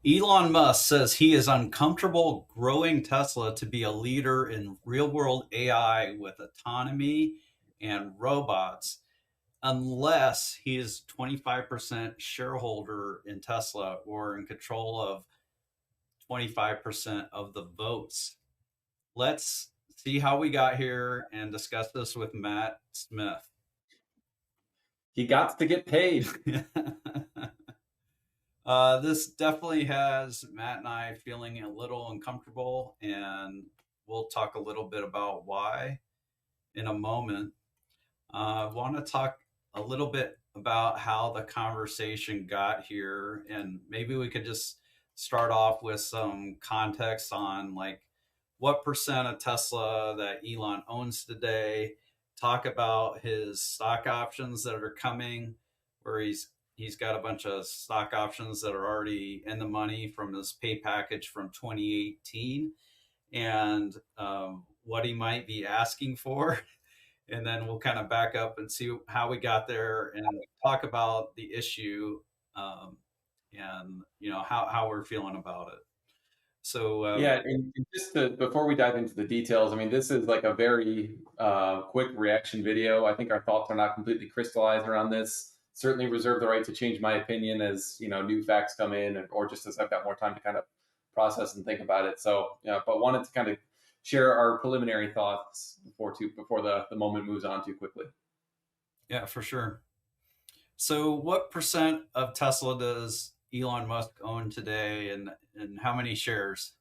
Elon Musk says he is uncomfortable growing Tesla to be a leader in real world AI with autonomy and robots unless he is 25% shareholder in Tesla or in control of 25% of the votes. Let's see how we got here and discuss this with Matt Smith. He got to get paid. This definitely has Matt and I feeling a little uncomfortable, and we'll talk a little bit about why in a moment. I want to talk a little bit about how the conversation got here, and maybe we could just start off with some context on like what percent of Tesla that Elon owns today. Talk about his stock options that are coming, where he's got a bunch of stock options that are already in the money from his pay package from 2018, and what he might be asking for. And then we'll kind of back up and see how we got there and talk about the issue, um, and how we're feeling about it. So Yeah, and just before we dive into the details, I mean, this is like a very quick reaction video. I think our thoughts are not completely crystallized around this. Certainly reserve the right to change my opinion as new facts come in, or just as I've got more time to kind of process and think about it. So, yeah, but wanted to kind of share our preliminary thoughts before the moment moves on too quickly. yeah, for sure. So what percent of Tesla does Elon Musk own today, and how many shares?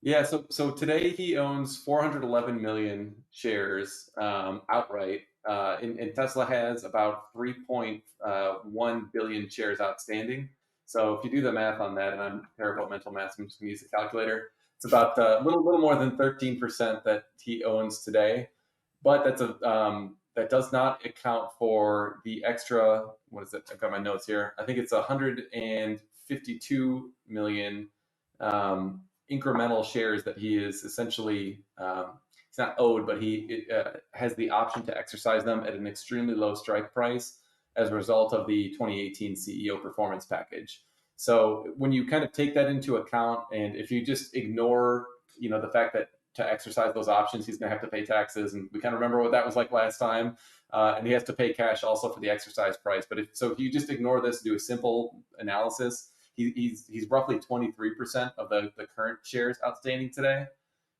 Yeah, so today he owns 411 million shares outright, and Tesla has about 3.1 billion shares outstanding. So if you do the math on that, and I'm terrible at mental math, so I'm just going to use a calculator. It's about a little more than 13% that he owns today, but that does not account for the extra. What is it? I've got my notes here. I think it's 152 million. Incremental shares that he is essentially he's not owed, but he has the option to exercise them at an extremely low strike price as a result of the 2018 CEO performance package. So when you kind of take that into account, and if you just ignore, the fact that to exercise those options, he's going to have to pay taxes, and we kind of remember what that was like last time. And he has to pay cash also for the exercise price. But if you just ignore this, do a simple analysis, he's roughly 23% of the current shares outstanding today.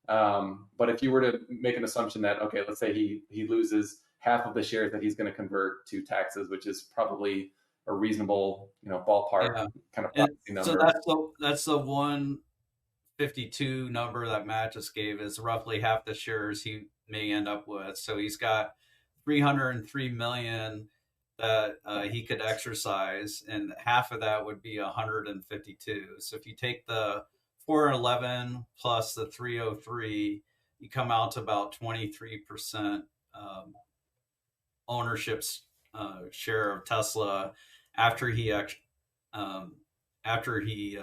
But if you were to make an assumption that, okay, let's say he loses half of the shares that he's going to convert to taxes, which is probably a reasonable ballpark Yeah, kind of and proxy so number. that's the 152 number that Matt just gave is roughly half the shares he may end up with. So he's got 303 million that he could exercise, and half of that would be 152. So if you take the 411 plus the 303, you come out to about 23% ownership share of Tesla after he um, after he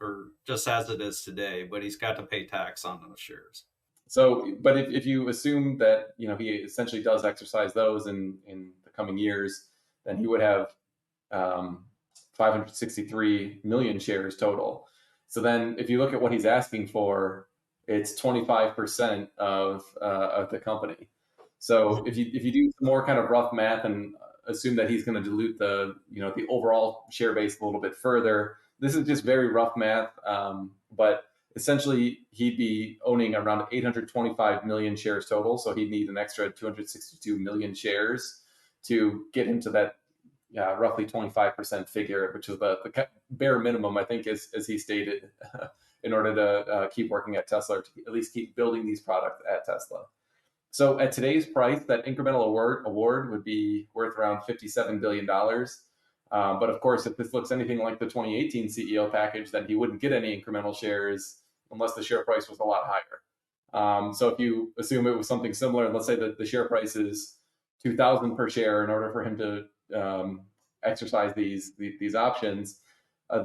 or just as it is today, but he's got to pay tax on those shares. So, but if you assume that he essentially does exercise those in the coming years, then he would have 563 million shares total. So then, if you look at what he's asking for, it's 25% of the company. So if you do some more kind of rough math and assume that he's going to dilute the overall share base a little bit further, this is just very rough math. But essentially, he'd be owning around 825 million shares total. So he'd need an extra 262 million shares to get into that roughly 25% figure, which is the bare minimum, I think, as he stated, in order to keep working at Tesla, or to at least keep building these products at Tesla. So at today's price, that incremental award would be worth around $57 billion. But of course, if this looks anything like the 2018 CEO package, then he wouldn't get any incremental shares unless the share price was a lot higher. So if you assume it was something similar, and let's say that the share price is 2,000 per share in order for him to exercise these options,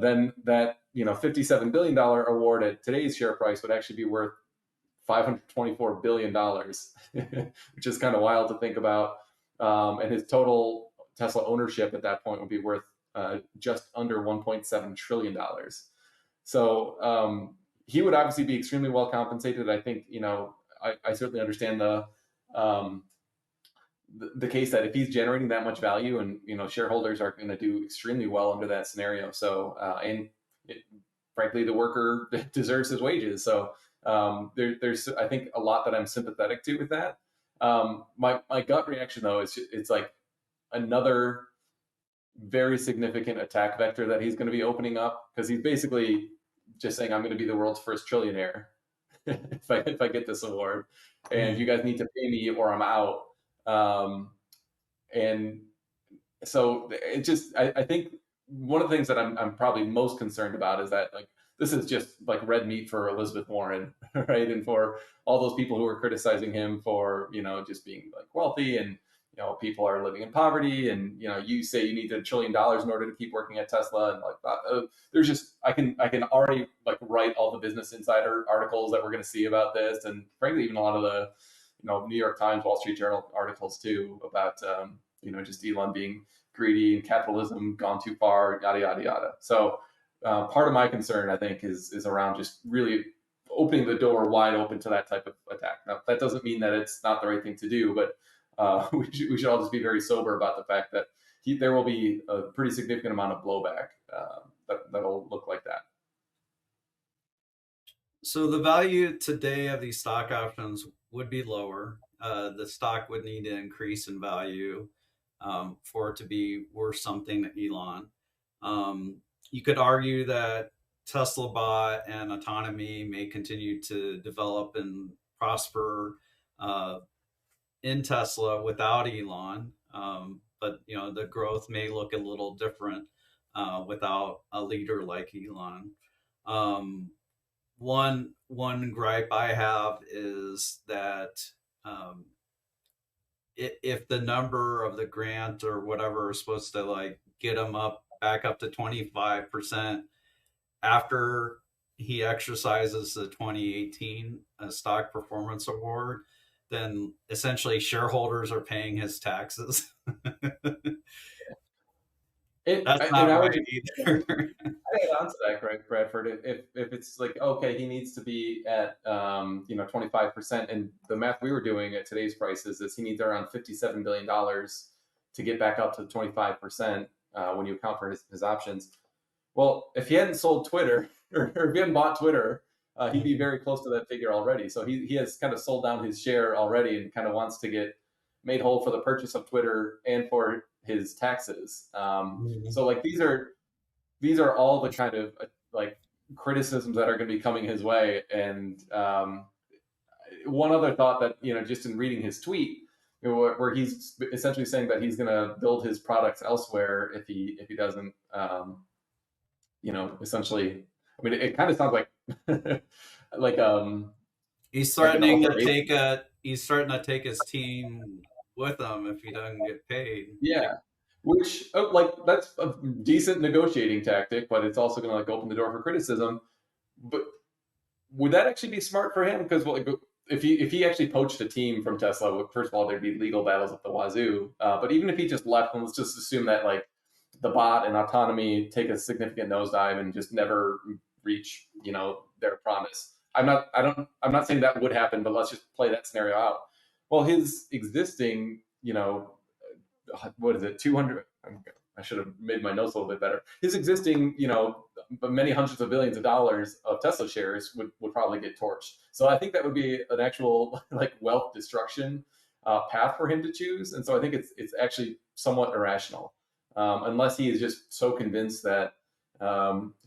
then that $57 billion award at today's share price would actually be worth $524 billion, which is kind of wild to think about. And his total Tesla ownership at that point would be worth just under $1.7 trillion. So he would obviously be extremely well compensated. I think, I certainly understand um, the case that if he's generating that much value, and shareholders are going to do extremely well under that scenario. So and it, frankly, the worker deserves his wages. So there's I think a lot that I'm sympathetic to with that. My gut reaction though is it's like another very significant attack vector that he's going to be opening up, because he's basically just saying, I'm going to be the world's first trillionaire if I get this award, and you Mhm. guys need to pay me or I'm out. Um, and so it just, I think one of the things that I'm probably most concerned about is that, like, this is just like red meat for Elizabeth Warren, right? And for all those people who are criticizing him for, just being like wealthy, and, people are living in poverty, and, you say you need $1 trillion in order to keep working at Tesla. And like, there's just, I can already like write all the Business Insider articles that we're going to see about this. And frankly, even a lot of the, New York Times, Wall Street Journal articles too about, just Elon being greedy and capitalism gone too far, yada yada yada. So part of my concern, I think, is around just really opening the door wide open to that type of attack. Now, that doesn't mean that it's not the right thing to do, but we should all just be very sober about the fact that there will be a pretty significant amount of blowback that'll look like that. So the value today of these stock options would be lower. The stock would need to increase in value for it to be worth something to Elon. You could argue that Tesla bot and autonomy may continue to develop and prosper uh, in Tesla without Elon, but the growth may look a little different without a leader like Elon. Um, one gripe I have is that um, if the number of the grant or whatever is supposed to like get him up back up to 25% after he exercises the 2018 stock performance award, then essentially shareholders are paying his taxes. That's And not I would right just either. add on to that, Greg Bradford. If it's like, okay, he needs to be at 25%, and the math we were doing at today's prices is he needs around $57 billion to get back up to 25% when you account for his options. Well, if he hadn't sold Twitter, or if he hadn't bought Twitter, he'd be very close to that figure already. So he has kind of sold down his share already, and kind of wants to get made whole for the purchase of Twitter and for his taxes. So like these are all the kind of like criticisms that are going to be coming his way. And one other thought that, just in reading his tweet, where he's essentially saying that he's going to build his products elsewhere if he doesn't, essentially, I mean, it kind of sounds like like he's like an threatening to alteration. take his team with him if he doesn't get paid. Yeah, which like that's a decent negotiating tactic, but it's also going to like open the door for criticism. But would that actually be smart for him? Because, well, like, if he actually poached a team from Tesla, well, first of all, there'd be legal battles at the wazoo. But even if he just left, and let's just assume that like the bot and autonomy take a significant nosedive and just never reach, their promise. I'm not saying that would happen, but let's just play that scenario out. Well, his existing, what is it, 200? I should have made my notes a little bit better. His existing, many hundreds of billions of dollars of Tesla shares would probably get torched. So I think that would be an actual like wealth destruction path for him to choose. And so I think it's actually somewhat irrational, unless he is just so convinced that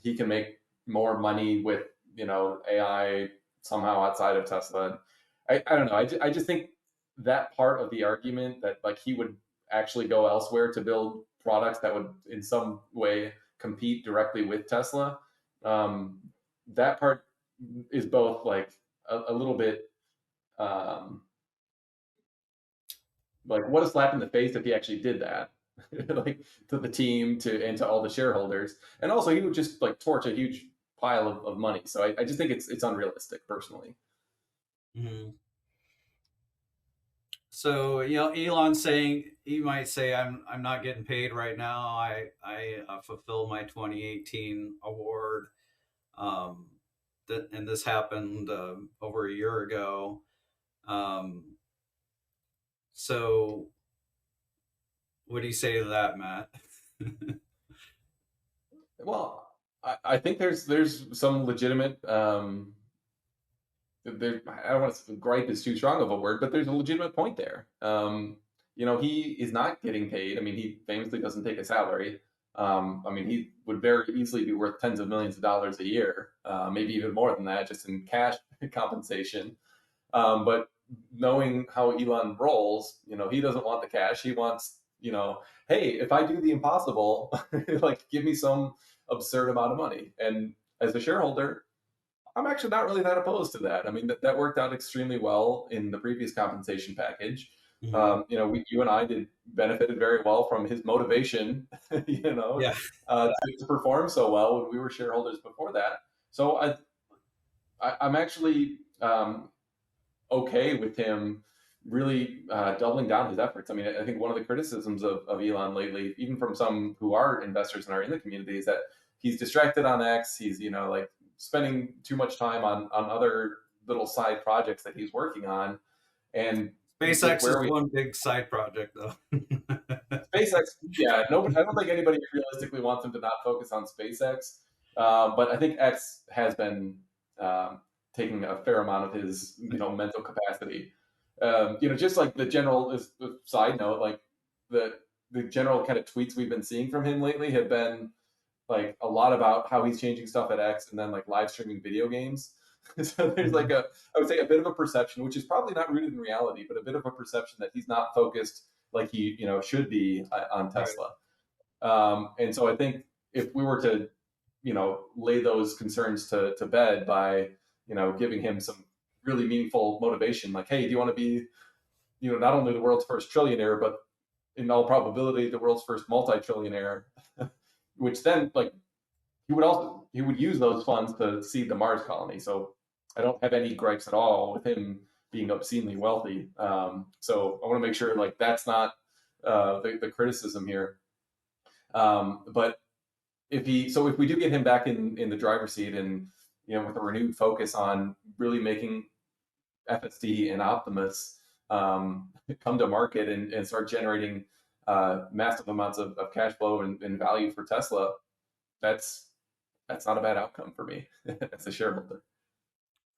he can make more money with AI somehow outside of Tesla. I don't know. I just think that part of the argument that like he would actually go elsewhere to build products that would in some way compete directly with Tesla. Um, that part is both like a little bit um, like what a slap in the face if he actually did that, like to the team and to all the shareholders, and also he would just like torch a huge pile of money. So I just think it's unrealistic personally. Mhm. So Elon saying, he might say, I'm not getting paid right now. I fulfill my 2018 award. Um, and this happened over a year ago. Um, so what do you say to that, Matt? Well, I think there's some legitimate there. I don't want to gripe is too strong of a word, but there's a legitimate point there. He is not getting paid. I mean, he famously doesn't take a salary. I mean, he would very easily be worth tens of millions of dollars a year, maybe even more than that, just in cash compensation. But knowing how Elon rolls, he doesn't want the cash. He wants, hey, if I do the impossible, like give me some absurd amount of money. And as a shareholder, I'm actually not really that opposed to that. I mean, that worked out extremely well in the previous compensation package. Mhm. You and I did benefited very well from his motivation, Yeah. to perform so well when we were shareholders before that. So I'm actually okay with him really doubling down his efforts. I mean, I think one of the criticisms of Elon lately, even from some who are investors and are in the community, is that he's distracted on X. He's like spending too much time on other little side projects that he's working on, and with SpaceX is where we one big side project, though. SpaceX, yeah, nobody. I don't think anybody realistically wants him to not focus on SpaceX, but I think X has been um, taking a fair amount of his mental capacity. Just like the general is the side note, like the the general kind of tweets we've been seeing from him lately have been like a lot about how he's changing stuff at X and then like live streaming video games. So there's like Mhm. I would say a bit of a perception, which is probably not rooted in reality, but a bit of a perception that he's not focused like he should be on Right. Tesla. And so I think if we were to lay those concerns to bed by giving him some really meaningful motivation, like, hey, do you want to be not only the world's first trillionaire, but in all probability the world's first multi-trillionaire, which then like he would use those funds to seed the Mars colony. So I don't have any gripes at all with him being obscenely wealthy. So I want to make sure like that's not the criticism here. But if we do get him back in the driver's seat and with a renewed focus on really making FSD and Optimus come to market and start generating massive amounts of cash flow and value for Tesla, that's that's not a bad outcome for me as a shareholder.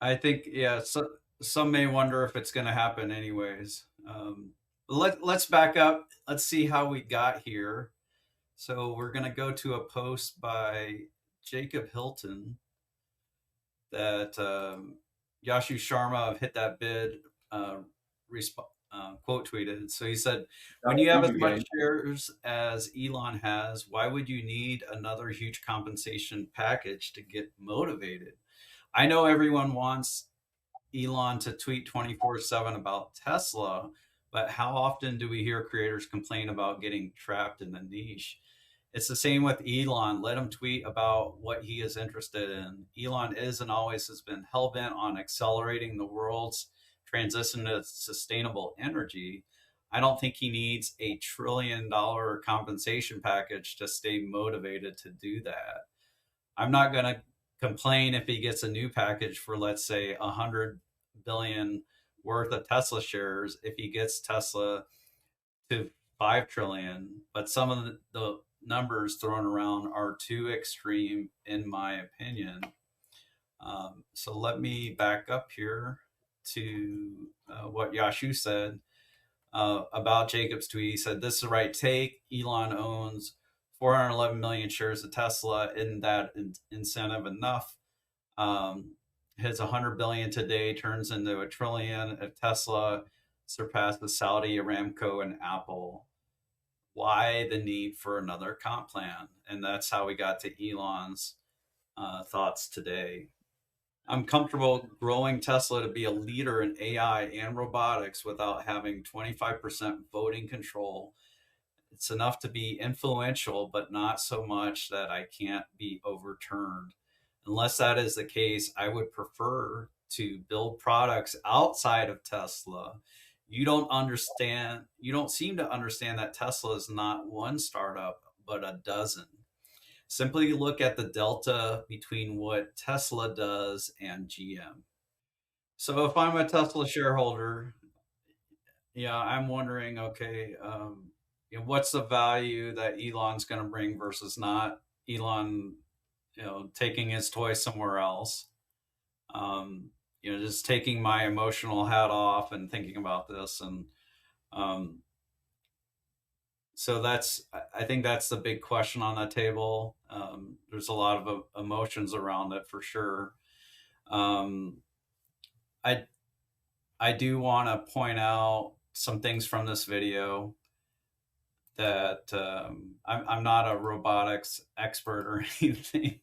I think, yeah. So, some may wonder if it's going to happen anyways. Let's back up. Let's see how we got here. So we're going to go to a post by Jacob Hilton that Yashu Sharma of Hit That Bid quote tweeted. So he said, when you have Thank as you, much gang. shares as Elon has, why would you need another huge compensation package to get motivated? I know everyone wants Elon to tweet 24/7 about Tesla, but how often do we hear creators complain about getting trapped in the niche? It's the same with Elon. Let him tweet about what he is interested in. Elon is and always has been hell bent on accelerating the world's transition to sustainable energy. I don't think he needs $1 trillion compensation package to stay motivated to do that. I'm not going to complain if he gets a new package for, let's say, 100 billion worth of Tesla shares if he gets Tesla to 5 trillion. But some of the numbers thrown around are too extreme, in my opinion. So let me back up here to what Yashu said about Jacob's tweet. He said, "This is the right take. Elon owns 411 million shares of Tesla. Isn't that incentive enough? His 100 billion today turns into a trillion if Tesla surpasses Saudi Aramco and Apple. Why the need for another comp plan?" And that's how we got to Elon's thoughts today. I'm comfortable growing Tesla to be a leader in AI and robotics without having 25% voting control. It's enough to be influential, but not so much that I can't be overturned. Unless that is the case, I would prefer to build products outside of Tesla you don't seem to understand that Tesla is not one startup, but a dozen. Simply look at the delta between what Tesla does and GM. So if I'm a Tesla shareholder, yeah, I'm wondering, okay, what's the value that Elon's going to bring versus not Elon, taking his toy somewhere else. Um, just taking my emotional hat off and thinking about this, and um, so I think that's the big question on the table. There's a lot of emotions around it for sure. Um, I I do want to point out some things from this video that I'm not a robotics expert or anything.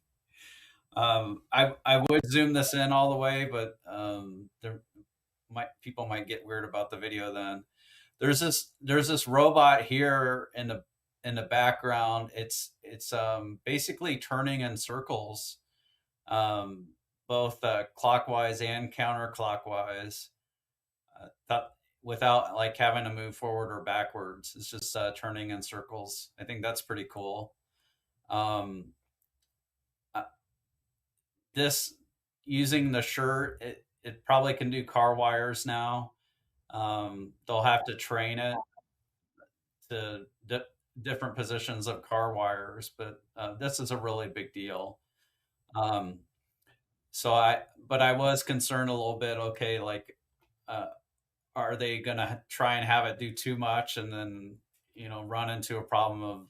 I would zoom this in all the way, but people might get weird about the video. Then there's this robot here in the background. It's basically turning in circles, um, both clockwise and counterclockwise, that, without like having to move forward or backwards. It's just turning in circles. I think that's pretty cool. Um, uh, this using the shirt, it probably can do car wires now. They'll have to train it to different positions of car wires, but this is a really big deal. Um, but I was concerned a little bit. Okay, like, uh, are they going to try and have it do too much and then run into a problem of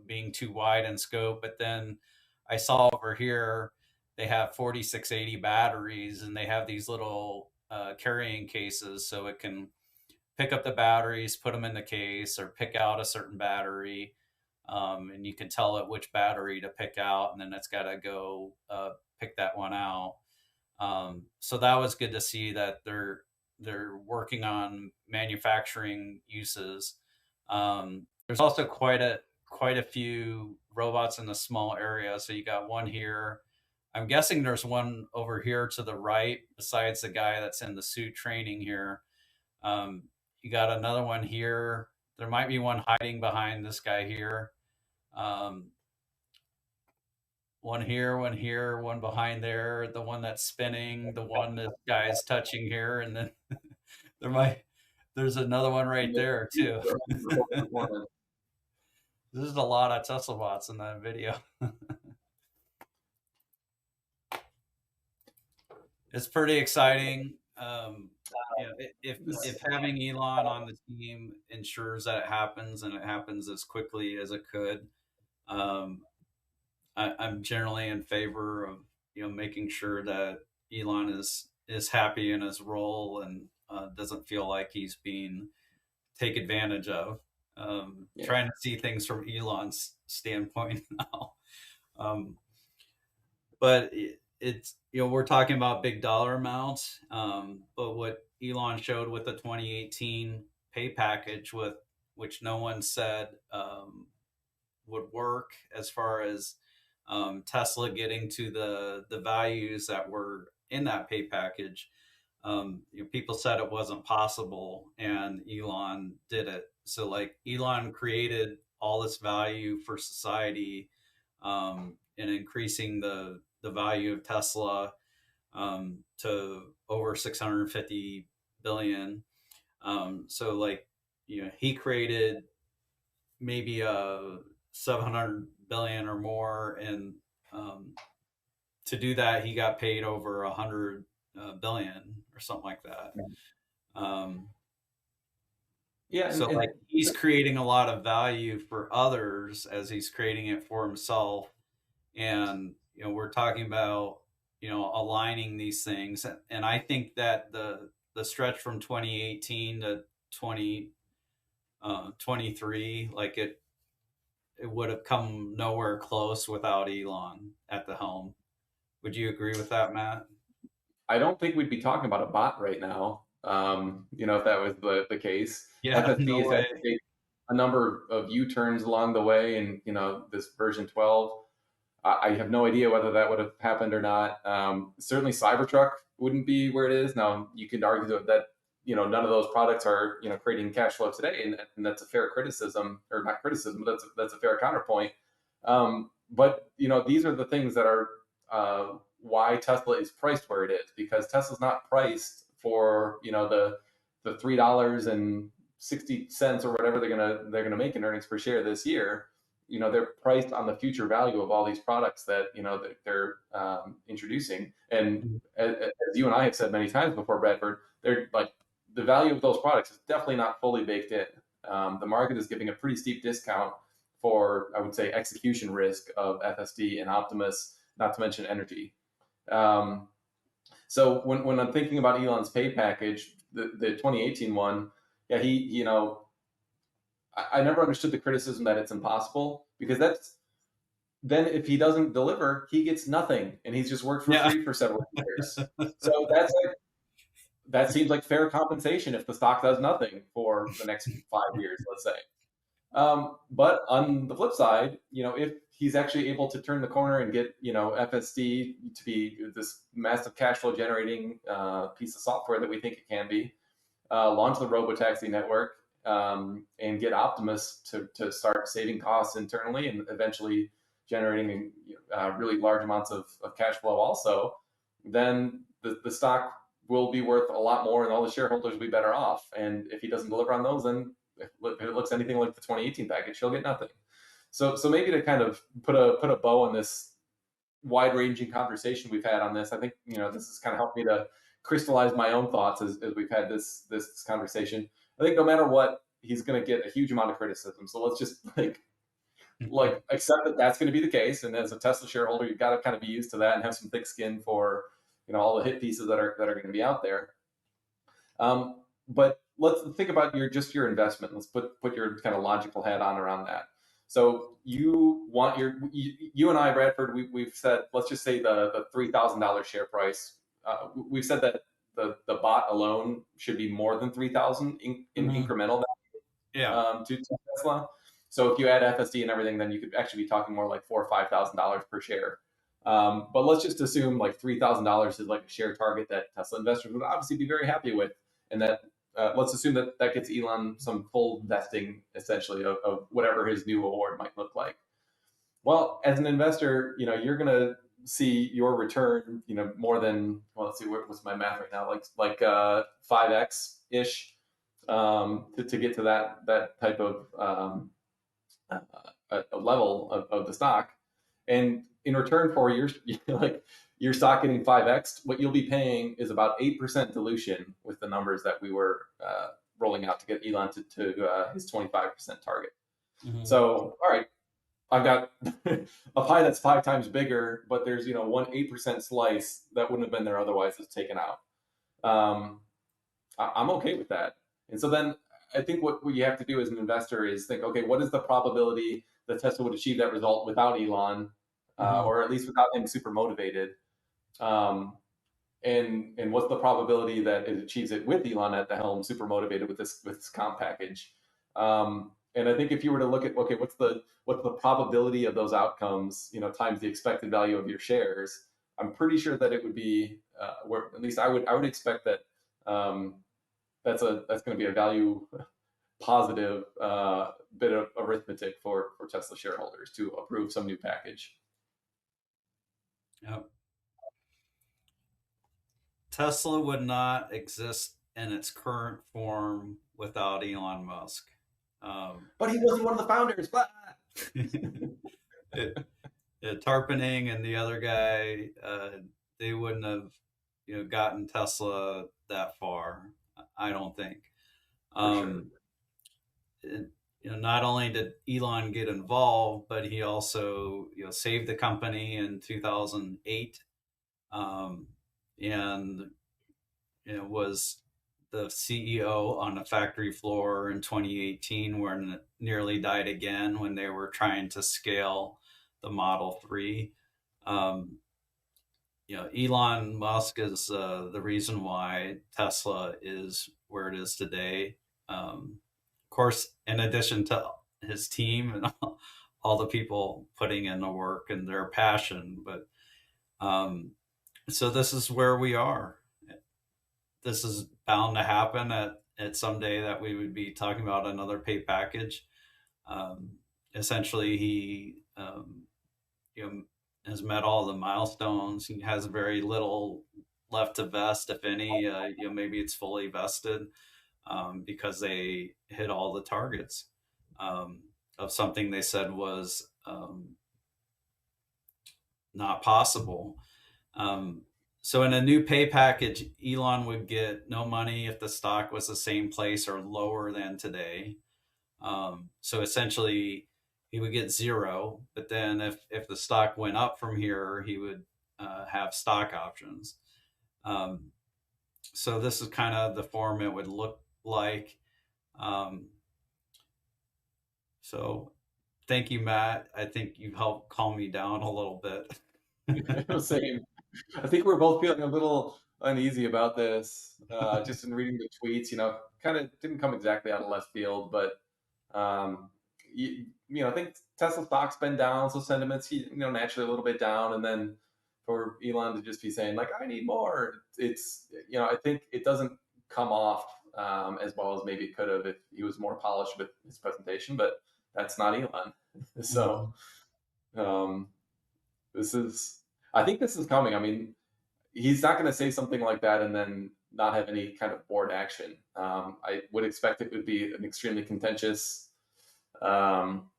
being too wide in scope? But then I saw over here they have 4680 batteries, and they have these little carrying cases, so it can pick up the batteries, put them in the case, or pick out a certain battery, and you can tell it which battery to pick out, and then it's got to go pick that one out. So that was good to see that they're working on manufacturing uses. There's also quite a few robots in a small area. So you got one here. I'm guessing there's one over here to the right, besides the guy that's in the suit training here. Um, you got another one here. There might be one hiding behind this guy here. Um, one here, one behind there, the one that's spinning, the one that guy's touching here, and then there might there's another one right there too. There's a lot of Tesla bots in that video. It's pretty exciting. If having Elon on the team ensures that it happens, and it happens as quickly as it could, um, I'm generally in favor of making sure that Elon is happy in his role, and doesn't feel like he's being take advantage of. Yeah. Trying to see things from Elon's standpoint now. Um, but it's we're talking about big dollar amounts. But what Elon showed with the 2018 pay package, with which no one said would work, as far as Tesla getting to the values that were in that pay package. People said it wasn't possible, and Elon did it. So like, Elon created all this value for society, and increasing the value of Tesla to over 650 billion. So like, he created maybe 700 billion or more, and um, to do that, he got paid over 100 billion or something like that. Um, Yeah, so and like, he's creating a lot of value for others as he's creating it for himself. And we're talking about aligning these things, and I think that the stretch from 2018 to 2023, like, it would have come nowhere close without Elon at the helm. Would you agree with that, Matt? I don't think we'd be talking about a bot right now. If that was the case, Yeah, FFP no has way. had to take a number of U-turns along the way, and this version 12. I have no idea whether that would have happened or not. Certainly, Cybertruck wouldn't be where it is now. You could argue that none of those products are creating cash flow today, and that's a fair criticism, or not criticism, but that's a fair counterpoint. But these are the things that are why Tesla is priced where it is, because Tesla's not priced for the $3.60 or whatever they're gonna make in earnings per share this year. They're priced on the future value of all these products that they're introducing. And as you and I have said many times before, Bradford, they're like, the value of those products is definitely not fully baked in. The market is giving a pretty steep discount for, I would say, execution risk of FSD and Optimus, not to mention energy. So when I'm thinking about Elon's pay package, the 2018 one, yeah, I never understood the criticism that it's impossible, because then if he doesn't deliver, he gets nothing, and he's just worked for Yeah. free for several years. So that seems like fair compensation if the stock does nothing for the next 5 years, let's say. But on the flip side, if he's actually able to turn the corner and get, FSD to be this massive cash flow generating piece of software that we think it can be, launch the robotaxi network, and get Optimus to start saving costs internally and eventually generating really large amounts of cash flow also, then the stock will be worth a lot more and all the shareholders will be better off. And if he doesn't deliver on those, then if it looks anything like the 2018 package, he'll get nothing. So maybe to kind of put a bow on this wide-ranging conversation we've had on this, I think this has kind of helped me to crystallize my own thoughts as we've had this conversation. I think no matter what, he's going to get a huge amount of criticism. So let's just like accept that that's going to be the case. And as a Tesla shareholder, you've got to kind of be used to that and have some thick skin for all the hit pieces that are going to be out there. But let's think about your investment. Let's put your kind of logical hat on around that. So you and I, Bradford, we've said, let's just say the $3,000 share price. We've said that the bot alone should be more than 3,000 in incremental value to Tesla. So if you add FSD and everything, then you could actually be talking more like $4,000 or $5,000 per share. But let's just assume like $3,000 is like a share target that Tesla investors would obviously be very happy with, and that let's assume that gets Elon some full vesting, essentially, of whatever his new award might look like. Well, as an investor, you're going to see your return, more than, well, let's see, what's my math right now, like 5x ish, to get to that type of a level of the stock. And in return for your stock getting 5x, what you'll be paying is about 8% dilution with the numbers that we were rolling out to get Elon to his 25% target. So, all right, I've got a pie that's 5 times bigger, but there's 8% slice that wouldn't have been there otherwise that's taken out. I'm okay with that. And so then I think what you have to do as an investor is think, okay, what is the probability that Tesla would achieve that result without Elon, or at least without him super motivated? And what's the probability that it achieves it with Elon at the helm, super motivated with this comp package? And I think if you were to look at, okay, what's the probability of those outcomes, times the expected value of your shares, I'm pretty sure that it would be, where at least I would expect that that's going to be a value positive bit of arithmetic for Tesla shareholders to approve some new package. Yep. Tesla would not exist in its current form without Elon Musk. But he wasn't one of the founders. Tarpening and the other guy, they wouldn't have, gotten Tesla that far. I don't think. Sure. Not only did Elon get involved, but he also, saved the company in 2008, and was the CEO on the factory floor in 2018, when it nearly died again when they were trying to scale the Model 3. Elon Musk is the reason why Tesla is where it is today. Of course, in addition to his team and all the people putting in the work and their passion. But so this is where we are. this is bound to happen at some day that we would be talking about another pay package. Um, Essentially, he you know, has met all the milestones. He has very little left to vest, if any. Maybe it's fully vested because they hit all the targets um, of something they said was not possible. Um, so in a new pay package, Elon would get no money if the stock was the same place or lower than today. So essentially, he would get zero. But then if the stock went up from here, he would have stock options. Um, so this is kind of the form it would look like. Um, so thank you, Matt. I think you've helped calm me down a little bit. Same. I think we're both feeling a little uneasy about this. Just in reading the tweets, kind of didn't come exactly out of left field, but um, I think Tesla stock's been down, so sentiment's naturally a little bit down, and then for Elon to just be saying like I need more, I think it doesn't come off as well as maybe it could have if he was more polished with his presentation, but that's not Elon. So um, this is, I think this is coming. I mean, he's not going to say something like that and then not have any kind of board action. I would expect it would be an extremely contentious, um,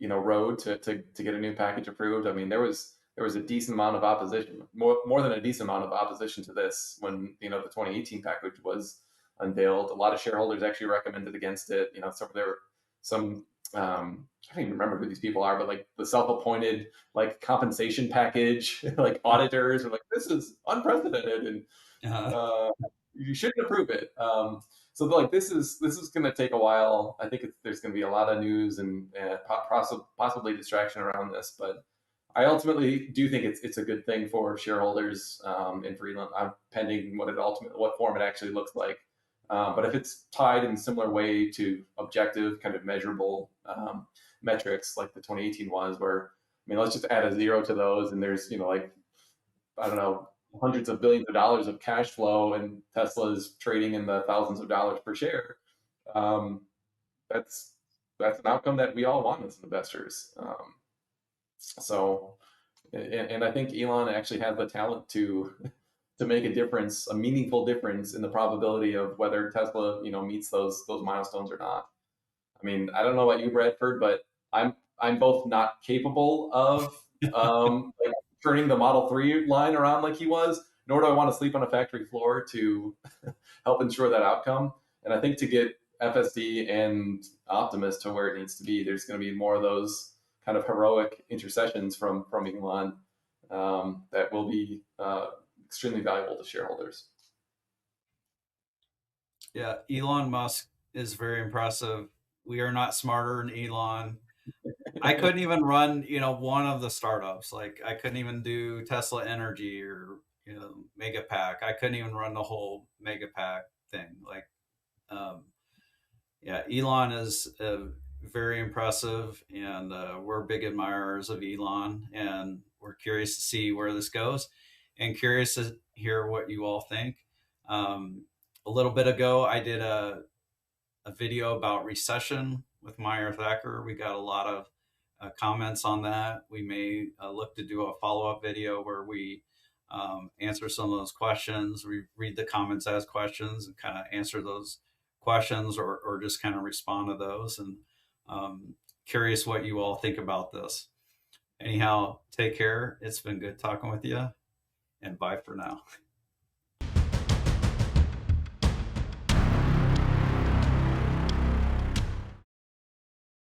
road to get a new package approved. I mean, there was a decent amount of opposition, more than a decent amount of opposition to this when the 2018 package was unveiled. A lot of shareholders actually recommended against it. There were some I don't even remember who these people are, but like the self-appointed like compensation package, like auditors are like, this is unprecedented and uh, uh, you shouldn't approve it. So like this is going to take a while. I think there's going to be a lot of news and possibly distraction around this, but I ultimately do think it's a good thing for shareholders and for Elon, pending what form it actually looks like. But if it's tied in a similar way to objective, kind of measurable metrics like the 2018 was, where let's just add a zero to those, and there's like I don't know hundreds of billions of dollars of cash flow, and Tesla's trading in the thousands of dollars per share. Um, that's that's an outcome that we all want as investors. So, and I think Elon actually has the talent to make a difference, a meaningful difference in the probability of whether Tesla, meets those milestones or not. I mean, I don't know about you, Bradford, but I'm both not capable of like turning the Model 3 line around like he was, nor do I want to sleep on a factory floor to help ensure that outcome. And I think to get FSD and Optimus to where it needs to be, there's going to be more of those kind of heroic intercessions from Elon that will be extremely valuable to shareholders. yeah, Elon Musk is very impressive. We are not smarter than Elon. I couldn't even run, one of the startups. Like I couldn't even do Tesla Energy or Mega Pack. I couldn't even run the whole Mega Pack thing. Like, um, yeah, Elon is very impressive, and we're big admirers of Elon, and we're curious to see where this goes, and curious to hear what you all think. Um, a little bit ago, I did a video about recession with Meyer Thacker. We got a lot of comments on that. We may look to do a follow up video where we answer some of those questions. We read the comments as questions and kind of answer those questions or just kind of respond to those. And curious what you all think about this. Anyhow, take care. It's been good talking with you, and bye for now.